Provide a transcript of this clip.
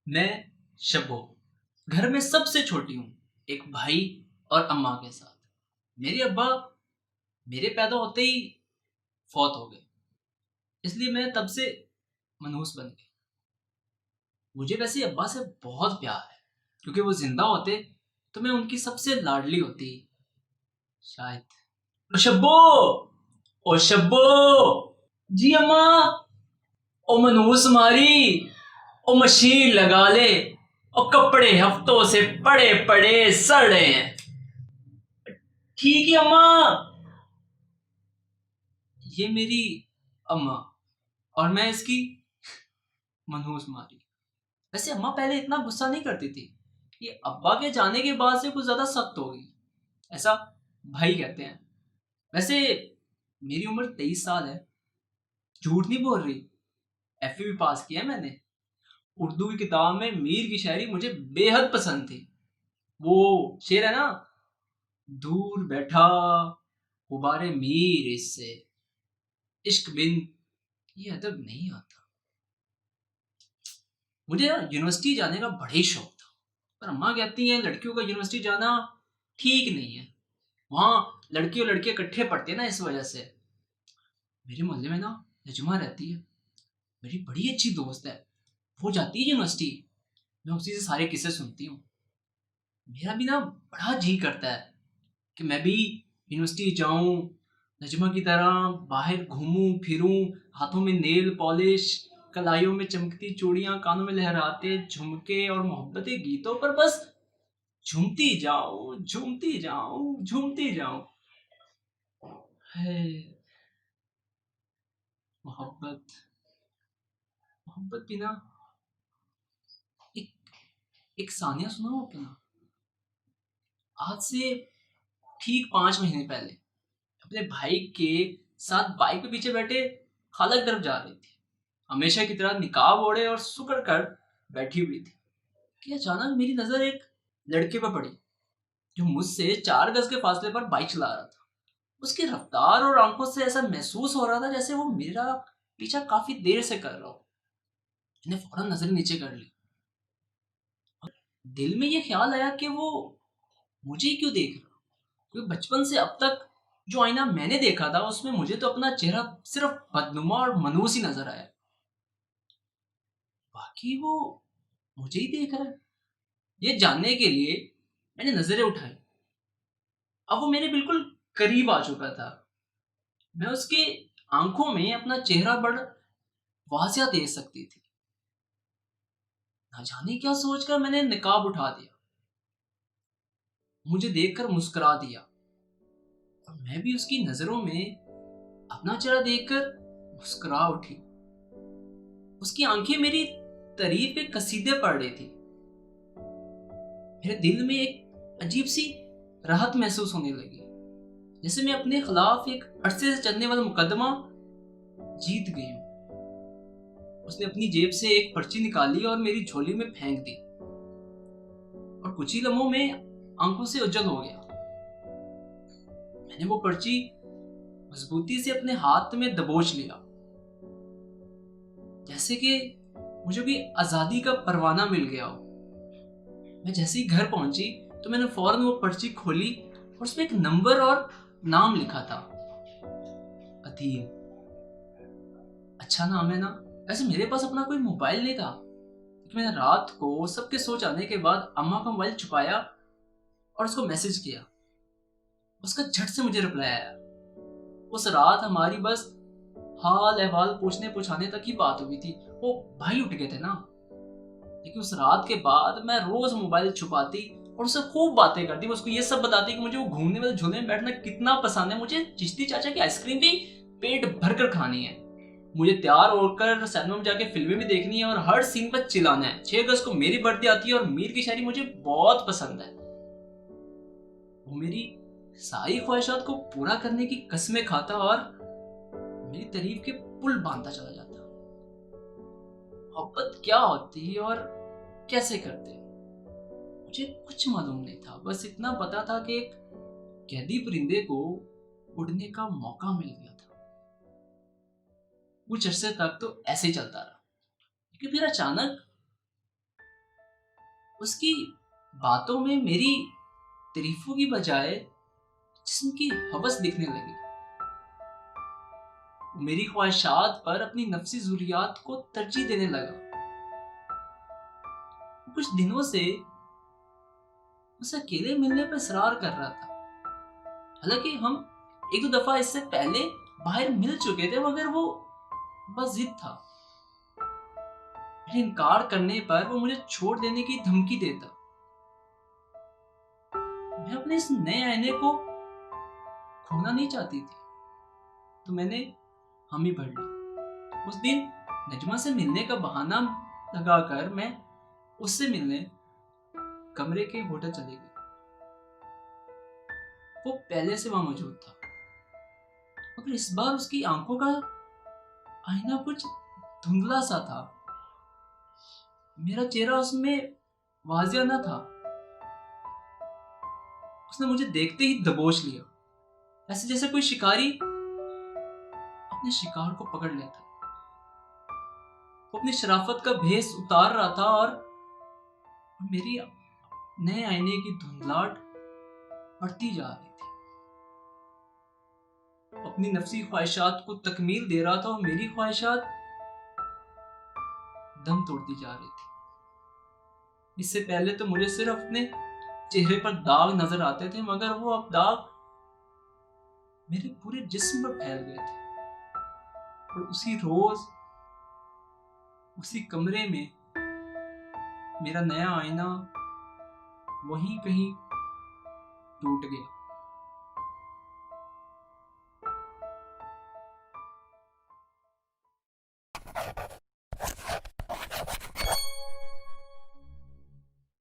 मैं शब्बो घर में सबसे छोटी हूँ। एक भाई और अम्मा के साथ। मेरे अब्बा मेरे पैदा होते ही फौत हो गए, इसलिए मैं तब से मनहूस बन गई। मुझे वैसे अब्बा से बहुत प्यार है, क्योंकि वो जिंदा होते तो मैं उनकी सबसे लाडली होती शायद। ओ शब्बो, ओ शब्बो। जी अम्मा। ओ मनहूस मारी, ओ मशीन लगा ले। और कपड़े हफ्तों से पड़े पड़े सड़ रहे हैं। ठीक है अम्मा। ये मेरी अम्मा और मैं इसकी मनहूस मारी। वैसे अम्मा पहले इतना गुस्सा नहीं करती थी, ये अब्बा के जाने के बाद से कुछ ज्यादा सख्त हो गई, ऐसा भाई कहते हैं। वैसे मेरी उम्र 23 साल है, झूठ नहीं बोल रही। एफए भी पास किया है मैंने। उर्दू की किताब में मीर की शायरी मुझे बेहद पसंद थी। वो शेर है ना, दूर बैठा गुबारे मीर इससे इश्क बिन ये अदब नहीं आता। मुझे ना यूनिवर्सिटी जाने का बड़ा ही शौक था, पर अम्मा कहती हैं लड़कियों का यूनिवर्सिटी जाना ठीक नहीं है। वहां लड़की और लड़के इकट्ठे पढ़ते हैं ना, इस वजह से। मेरे मोहल्ले में ना नजमा रहती है, मेरी बड़ी अच्छी दोस्त है। वो जाती है यूनिवर्सिटी, मैं उसी से सारे किस्से सुनती हूँ। मेरा भी ना बड़ा जी करता है कि मैं भी यूनिवर्सिटी जाऊं, नजमा की तरह बाहर घूमूं फिरूं, हाथों में नेल पॉलिश, कलाइयों में चमकती चूड़ियां, कानों में लहराते झुमके और मोहब्बती गीतों पर बस झूमती जाऊं झूमती जाऊं झूमती जाऊं। है मोहब्बत। मोहब्बत भी ना एक एक सानिया सुना हो अपना। आज से ठीक 5 महीने पहले अपने भाई के साथ बाइक पे पीछे बैठे खाला की तरफ जा रही थी। हमेशा की तरह निकाब ओढ़े और सुकड़ कर बैठी हुई थी कि अचानक मेरी नजर एक लड़के पर पड़ी, जो मुझसे 4 गज के फासले पर बाइक चला रहा था। उसकी रफ्तार और आंखों से ऐसा महसूस हो रहा था जैसे वो मेरा पीछा काफी देर से कर रहा हो। मैंने फौरन नजर नीचे कर ली। दिल में ये ख्याल आया कि वो मुझे ही क्यों देख रहा, क्योंकि बचपन से अब तक जो आईना मैंने देखा था उसमें मुझे तो अपना चेहरा सिर्फ बदनुमा और मनहूस ही नजर आया। बाकी वो मुझे ही देख रहा है, ये जानने के लिए मैंने नजरें उठाई। अब वो मेरे बिल्कुल करीब आ चुका था। मैं उसके आंखों में अपना चेहरा बड़ वाजिया देख सकती थी। ना जाने क्या सोचकर मैंने निकाब उठा दिया, मुझे देखकर मुस्कुरा दिया, और मैं भी उसकी नजरों में अपना चेहरा देखकर मुस्कुरा उठी। उसकी आंखें मेरी तारीफ के कसीदे पढ़ रही थी। मेरे दिल में एक अजीब सी राहत महसूस होने लगी, जैसे मैं अपने खिलाफ एक अरसे से चलने वाला मुकदमा जीत गई हूँ। उसने अपनी जेब से एक पर्ची निकाली और मेरी झोली में फेंक दी, और कुछ ही लम्हों में आंखों से उज्जल हो गया। मैंने वो पर्ची मजबूती से अपने हाथ में दबोच लिया, जैसे कि मुझे भी आजादी का परवाना मिल गया हो। मैं जैसे ही घर पहुंची तो मैंने फौरन वो पर्ची खोली, और उसमें एक नंबर और नाम लिखा था, अदील। अच्छा नाम है ना। वैसे मेरे पास अपना कोई मोबाइल नहीं था, तो मैंने रात को सबके सो जाने के बाद अम्मा का मोबाइल छुपाया और उसको मैसेज किया। उसका झट से मुझे रिप्लाई आया। उस रात हमारी बस हाल अहवाल पूछने पुछाने तक ही बात हुई थी। वो भाई उठ गए थे ना। लेकिन उस रात के बाद मैं रोज मोबाइल छुपाती और उससे खूब बातें करती। मैं उसको ये सब बताती कि मुझे वो घूमने वाले झूले में बैठना कितना पसंद है, मुझे चिश्ती चाचा की आइसक्रीम भी पेट भर कर खानी है, मुझे तैयार होकर सिनेमा में जाके फिल्में भी देखनी है और हर सीन पर चिल्लाना है। 6 अगस्त को मेरी बर्थडे आती है और मीर की शायरी मुझे बहुत पसंद है। वो मेरी सारी ख्वाहिशात को पूरा करने की कस्में खाता और मेरी तारीफ के पुल बांधता चला जाता। मोहब्बत क्या होती है और कैसे करते मुझे कुछ मालूम नहीं था। बस इतना पता था कि एक कैदी परिंदे को उड़ने का मौका मिल गया था। कुछ अरसे तक तो ऐसे ही चलता रहा, लेकिन फिर अचानक उसकी बातों में मेरी तारीफों की बजाय जिस्म की हवस दिखने लगी। वो मेरी ख्वाहिशात पर अपनी नफ्सी ज़रूरियात को तरजीह देने लगा। वो कुछ दिनों से मुझसे अकेले मिलने पर इसरार कर रहा था। हालांकि हम एक दो दफा इससे पहले बाहर मिल चुके थे, मगर वो बस जिद था। मेरे इनकार करने पर वो मुझे छोड़ देने की धमकी देता। मैं अपने इस नए आईने को खोना नहीं चाहती थी, तो मैंने हामी भर ली। उस दिन नजमा से मिलने का बहाना लगाकर मैं उससे मिलने कमरे के होटल चली गई। वो पहले से वहां मौजूद था, मगर इस बार उसकी आंखों का आईना कुछ धुंधला सा था। मेरा चेहरा उसमें वाजिया न था। उसने मुझे देखते ही दबोच लिया, ऐसे जैसे कोई शिकारी अपने शिकार को पकड़ लेता। वो अपनी शराफत का भेस उतार रहा था और मेरी नए आईने की धुंधलाहट बढ़ती जा रही थी। अपनी नफ्सी ख्वाहिशात को तकमील दे रहा था और मेरी ख्वाहिशात दम तोड़ती जा रही थी। इससे पहले तो मुझे सिर्फ अपने चेहरे पर दाग नजर आते थे, मगर वो अब दाग मेरे पूरे जिस्म पर फैल गए थे। और उसी रोज उसी कमरे में मेरा नया आईना वहीं कहीं टूट गया।